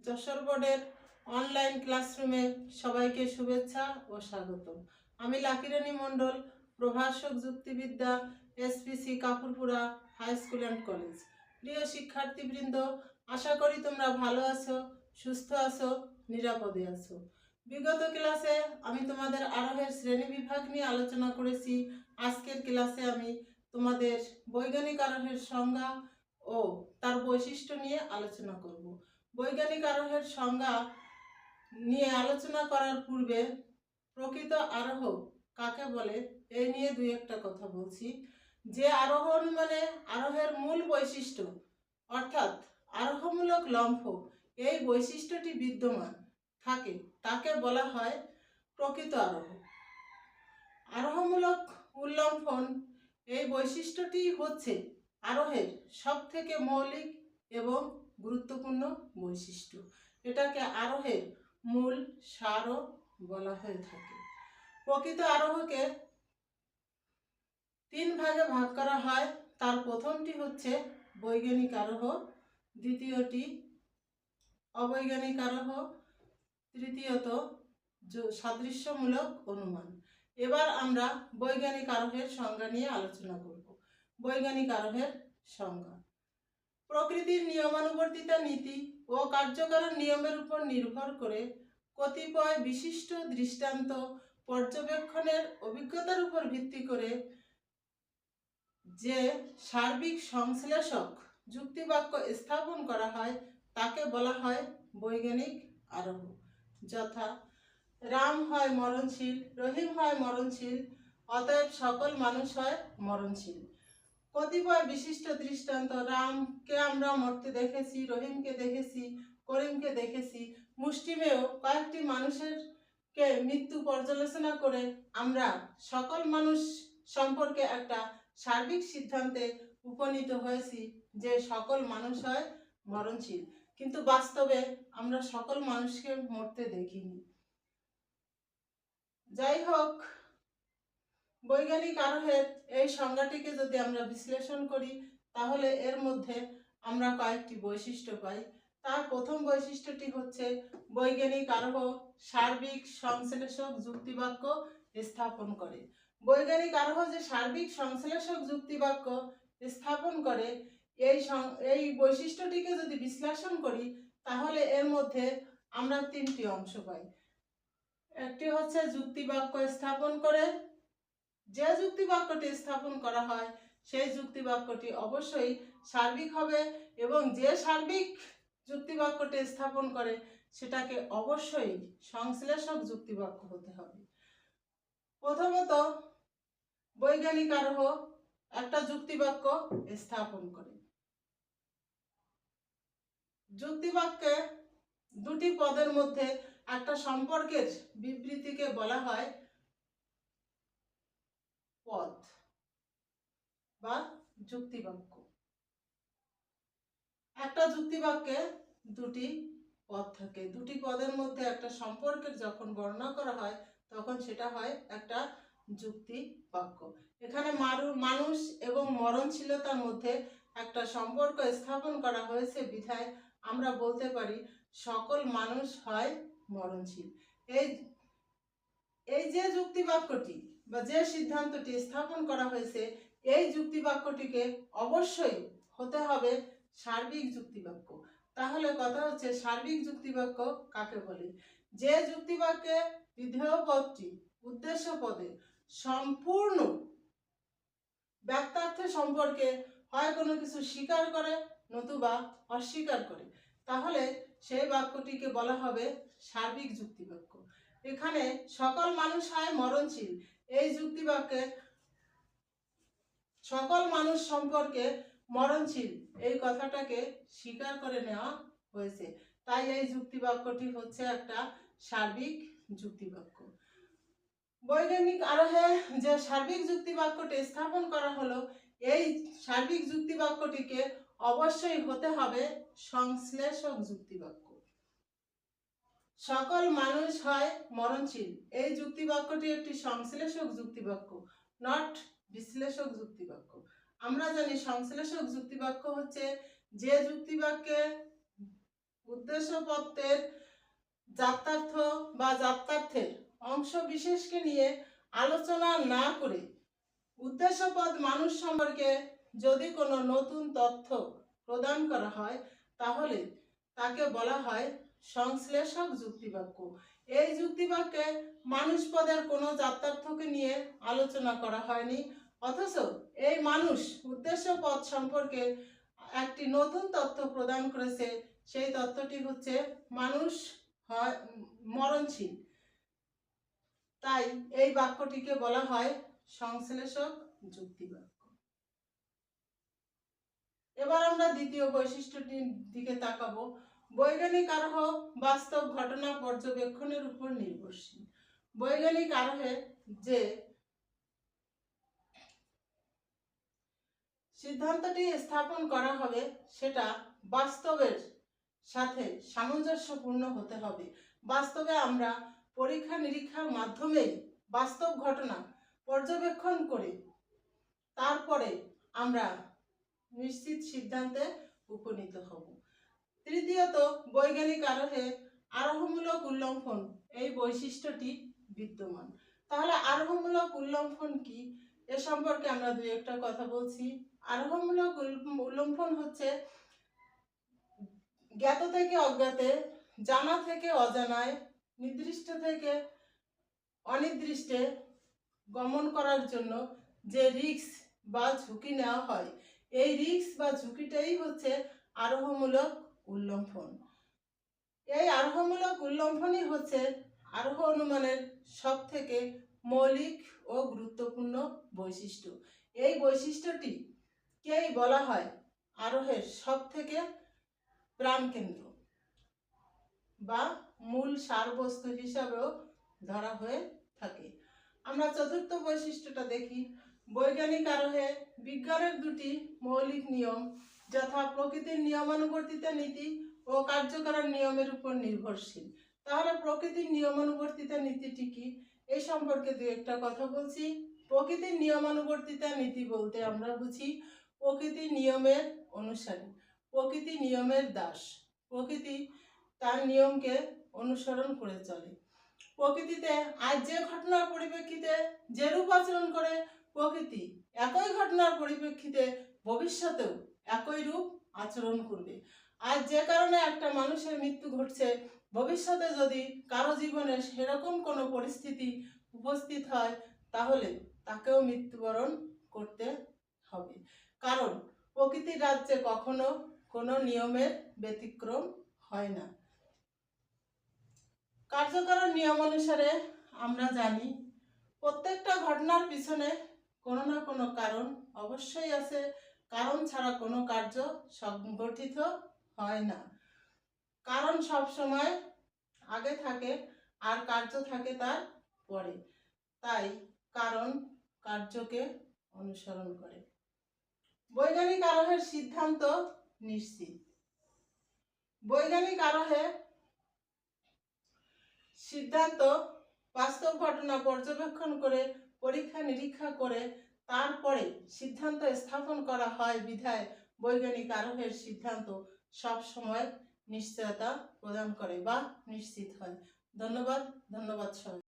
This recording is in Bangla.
যশোর বোর্ডের অনলাইন ক্লাসরুমে সবাইকে শুভেচ্ছা ও স্বাগত। আমি লাকিরানী মণ্ডল, প্রভাষক যুক্তিবিদ্যা, SPC Kapurpura high school and college. প্রিয় শিক্ষার্থীবৃন্দ, আশা করি তোমরা ভালো আছো, সুস্থ আছো, নিরাপদে আছো। বিগত ক্লাসে আমি তোমাদের আরোহের শ্রেণী বিভাগ নিয়ে আলোচনা করেছি। আজকের ক্লাসে আমি তোমাদের বৈজ্ঞানিক আরোহের সংজ্ঞা ও তার বৈশিষ্ট্য নিয়ে আলোচনা করব। বৈজ্ঞানিক আরোহের সংজ্ঞা নিয়ে আলোচনা করার পূর্বে প্রকৃত আরোহ কাকে বলে এই নিয়ে দুই একটা কথা বলছি। যে আরোহণ মানে আরোহের মূল বৈশিষ্ট্য অর্থাৎ আরোহমূলক লম্ফ এই বৈশিষ্ট্যটি বিদ্যমান থাকে তাকে বলা হয় প্রকৃত আরোহ। আরোহমূলক উল্লম্ফন এই বৈশিষ্ট্যটি হচ্ছে আরোহের সবথেকে মৌলিক এবং গুরুত্বপূর্ণ বৈশিষ্ট্য। এটাকে আরোহের মূল সারও বলা হয়ে থাকে। প্রকৃত আরোহকে তিন ভাগে ভাগ করা হয়। তার প্রথমটি হচ্ছে বৈজ্ঞানিক আরোহ, দ্বিতীয়টি অবৈজ্ঞানিক আরোহ, তৃতীয়ত সাদৃশ্যমূলক অনুমান। এবার আমরা বৈজ্ঞানিক আরোহের সংজ্ঞা নিয়ে আলোচনা করব। বৈজ্ঞানিক আরোহের সংজ্ঞা: প্রকৃতির নিয়মানুবর্তিতা নীতি ও কার্যকারণ নিয়মের উপর নির্ভর করে কতিপয় বিশিষ্ট দৃষ্টান্ত পর্যবেক্ষণের অভিজ্ঞতার উপর ভিত্তি করে যে সার্বিক সংশ্লেষক যুক্তিবাক্য স্থাপন করা হয় তাকে বলা হয় বৈজ্ঞানিক আরোহ। যথা: রাম হয় মরণশীল, রহিম হয় মরণশীল, অতএব সকল মানুষ হয় মরণশীল। কতিপয় বিশিষ্ট দৃষ্টান্ত: রামকে আমরা মরতে দেখেছি, রহিমকে দেখেছি, করিমকে দেখেছি। মুষ্টিমেয় কয়েকটি মানুষের কে মৃত্যু পর্যালোচনা করে আমরা সকল মানুষ সম্পর্কে একটা সার্বিক সিদ্ধান্তে উপনীত হয়েছি যে সকল মানুষ হয় মরণশীল, কিন্তু বাস্তবে আমরা সকল মানুষকে মরতে দেখিনি। যাই হোক, বৈজ্ঞানিক আরোহের এই সংজ্ঞাটিকে যদি আমরা বিশ্লেষণ করি তাহলে এর মধ্যে আমরা কয়েকটি বৈশিষ্ট্য পাই। তার প্রথম বৈশিষ্ট্যটি হচ্ছে বৈজ্ঞানিক আরোহ সার্বিক সংশ্লেষক যুক্তিবাক্য স্থাপন করে। বৈজ্ঞানিক আরোহ যে সার্বিক সংশ্লেষক যুক্তিবাক্য স্থাপন করে এই বৈশিষ্ট্যটিকে যদি বিশ্লেষণ করি তাহলে এর মধ্যে আমরা তিনটি অংশ পাই। একটি হচ্ছে যুক্তিবাক্য স্থাপন করে। যে যুক্তিবাক্যটি স্থাপন করা হয় সেই যুক্তিবাক্যটি অবশ্যই সার্বিক হবে এবং যে সার্বিক যুক্তিবাক্যটি স্থাপন করে সেটাকে অবশ্যই সংশ্লেষক যুক্তিবাক্য হতে হবে। প্রথমত, বৈজ্ঞানিক আরোহ একটা যুক্তিবাক্য স্থাপন করে। যুক্তিবাক্যে দুটি পদের মধ্যে একটা সম্পর্কের বিবৃতিকে বলা হয় পদ বা যুক্তিবাক্য। একটা যুক্তিবাক্যে দুটি পদ থাকে, দুটি পদের মধ্যে একটা সম্পর্কের যখন বর্ণনা করা হয় তখন সেটা হয় একটা যুক্তিবাক্য। এখানে মানুষ এবং মরণশীলতার মধ্যে একটা সম্পর্ক স্থাপন করা হয়েছে বিধায় আমরা বলতে পারি সকল মানুষ হয় মরণশীল। এই যে যুক্তিবাক্যটি বা যে সিদ্ধান্তটি স্থাপন করা হয়েছে এই যুক্তিবাক্যটিকে অবশ্যই হতে হবে সার্বিক যুক্তিবাক্য। তাহলে কথা হচ্ছে সার্বিক যুক্তিবাক্য কাকে বলে? যে যুক্তিবাক্যে বিধেয় পদটি উদ্দেশ্য পদে সম্পূর্ণ ব্যক্তার্থ সম্পর্কে হয় কোনো কিছু স্বীকার করে নতুবা অস্বীকার করে, তাহলে সেই বাক্যটিকে বলা হবে সার্বিক যুক্তিবাক্য। এখানে সকল মানুষ হয় মরণশীল এই যুক্তিবাক্যে সকল মানুষ সম্পর্কে মরণশীল এই কথাটাকে স্বীকার করে নেওয়া হয়েছে, তাই এই যুক্তিবাক্যটি হচ্ছে একটা সার্বিক যুক্তিবাক্য। বৈজ্ঞানিক আরোহে যে সার্বিক যুক্তিবাক্যটি স্থাপন করা হলো এই সার্বিক যুক্তিবাক্যটিকে অবশ্যই হতে হবে সংশ্লেষক যুক্তিবাক্য। সকল মানুষ হয় মরণশীল এই যুক্তিবাক্যটি একটি সংশ্লেষক যুক্তিবাক্য, নট বিশ্লেষক যুক্তিবাক্য। আমরা জানি সংশ্লেষক যুক্তিবাক্য হচ্ছে যে যুক্তিবাক্যে উদ্দেশ্যপত্রের যাত্রার্থ বা যাত্রার্থের অংশ বিশেষকে নিয়ে আলোচনা না করে উদ্দেশ্যপদ মানুষ সম্পর্কে যদি কোনো নতুন তথ্য প্রদান করা হয় তাহলে তাকে বলা হয় সংশ্লেষক যুক্তিবাক্য। এই যুক্তিবাক্যে মানুষ পদের কোনো যাত্রার্থকে নিয়ে আলোচনা করা হয়নি, অথচ এই মানুষ উদ্দেশ্যপদ সম্পর্কে একটি নতুন তথ্য প্রদান করেছে। সেই তথ্যটি হচ্ছে মানুষ হয় মরণশীল। তাই এই বাক্যটিকে বলা হয় সংশ্লেষক যুক্তিবাক্য। এবার আমরা দ্বিতীয় বৈশিষ্ট্যটির দিকে তাকাবো। বৈজ্ঞানিক আরোহ বাস্তব ঘটনা পর্যবেক্ষণের উপর নির্ভরশীল। বৈজ্ঞানিক আরোহে যে সিদ্ধান্তটি স্থাপন করা হবে সেটা বাস্তবের সাথে সামঞ্জস্যপূর্ণ হতে হবে। বাস্তবে আমরা পরীক্ষা নিরীক্ষার মাধ্যমে বাস্তব ঘটনা পর্যবেক্ষণ করে তারপরে আমরা নিশ্চিত সিদ্ধান্তে উপনীত হব। তৃতীয়ত, বৈজ্ঞানিক আরোহে আরোহমূলক উল্লঙ্ঘন এই বৈশিষ্ট্যটি বিদ্যমান। তাহলে আরোহমূলক উল্লঙ্ঘন কি, এ সম্পর্কে আমরা দুই একটা কথা বলছি। আরোহমূলক উল্লঙ্ঘন হচ্ছে জ্ঞাত থেকে অজ্ঞাতে, জানা থেকে অজানায়, নির্দিষ্ট থেকে অনির্দিষ্টে গমন করার জন্য যে রিস্ক বা ঝুঁকি নেওয়া হয়, এই রিস্ক বা ঝুঁকিটাই হচ্ছে আরোহমূলক উল্লঙ্ঘন। এই আরোহমূলক উল্লঙ্ঘনই হচ্ছে আরোহ অনুমানের সব থেকে মৌলিক ও গুরুত্বপূর্ণ বৈশিষ্ট্য। এই বৈশিষ্ট্যটি কেই বলা হয় আরোহের সব থেকে প্রাণকেন্দ্র বা মূল সারবস্তু হিসাবেও ধরা হয়ে থাকে। আমরা চতুর্থ বৈশিষ্ট্যটা দেখি। বৈজ্ঞানিক আরোহে বিজ্ঞানের দুটি মৌলিক নিয়ম যথা প্রকৃতির নিয়মানুবর্তিতা নীতি ও কার্যকর নিয়মের উপর নির্ভরশীল। তাহলে প্রকৃতির নিয়মানুবর্তিতা নীতিটি কি, এই সম্পর্কে দুই একটা কথা বলছি। প্রকৃতির নিয়মানুবর্তিতা নীতি বলতে আমরা বুঝি প্রকৃতির নিয়মের অনুসারী, প্রকৃতি নিয়মের দাস। প্রকৃতি তার নিয়মকে অনুসরণ করে চলে। প্রকৃতিতে আজ যে ঘটনার পরিপ্রেক্ষিতে যেরূপ আচরণ করে, প্রকৃতি একই ঘটনার পরিপ্রেক্ষিতে ভবিষ্যতেও একই রূপ আচরণ করবে। আজ যে কারণে একটা মানুষের মৃত্যু ঘটছে, ভবিষ্যতে যদি কারো জীবনে সেরকম কোনো পরিস্থিতি উপস্থিত হয় তাহলে তাকেও মৃত্যুবরণ করতে হবে, কারণ প্রকৃতির রাজ্যে কখনো কোনো নিয়মের ব্যতিক্রম হয় না। কার্যকর নিয়ম অনুসারে আমরা জানি প্রত্যেকটা ঘটনার পিছনে কোনো না কোনো কারণ অবশ্যই আছে। কারণ ছাড়া কোনো কার্য সংগঠিত হয় না। কারণ সব সময় আগে থাকে আর কার্য থাকে তার পরে। তাই কারণ কার্যকে অনুসরণ করে। বৈজ্ঞানিক আরোহের সিদ্ধান্ত নিশ্চিত। বৈজ্ঞানিক আরোহে সিদ্ধান্ত বাস্তব ঘটনা পর্যবেক্ষণ করে পরীক্ষা নিরীক্ষা করে তারপরে সিদ্ধান্ত স্থাপন করা হয় বিধায় বৈজ্ঞানিক আরোহের সিদ্ধান্ত সব সময় নিশ্চয়তা প্রদান করে বা নিশ্চিত হয়। ধন্যবাদ সবাই।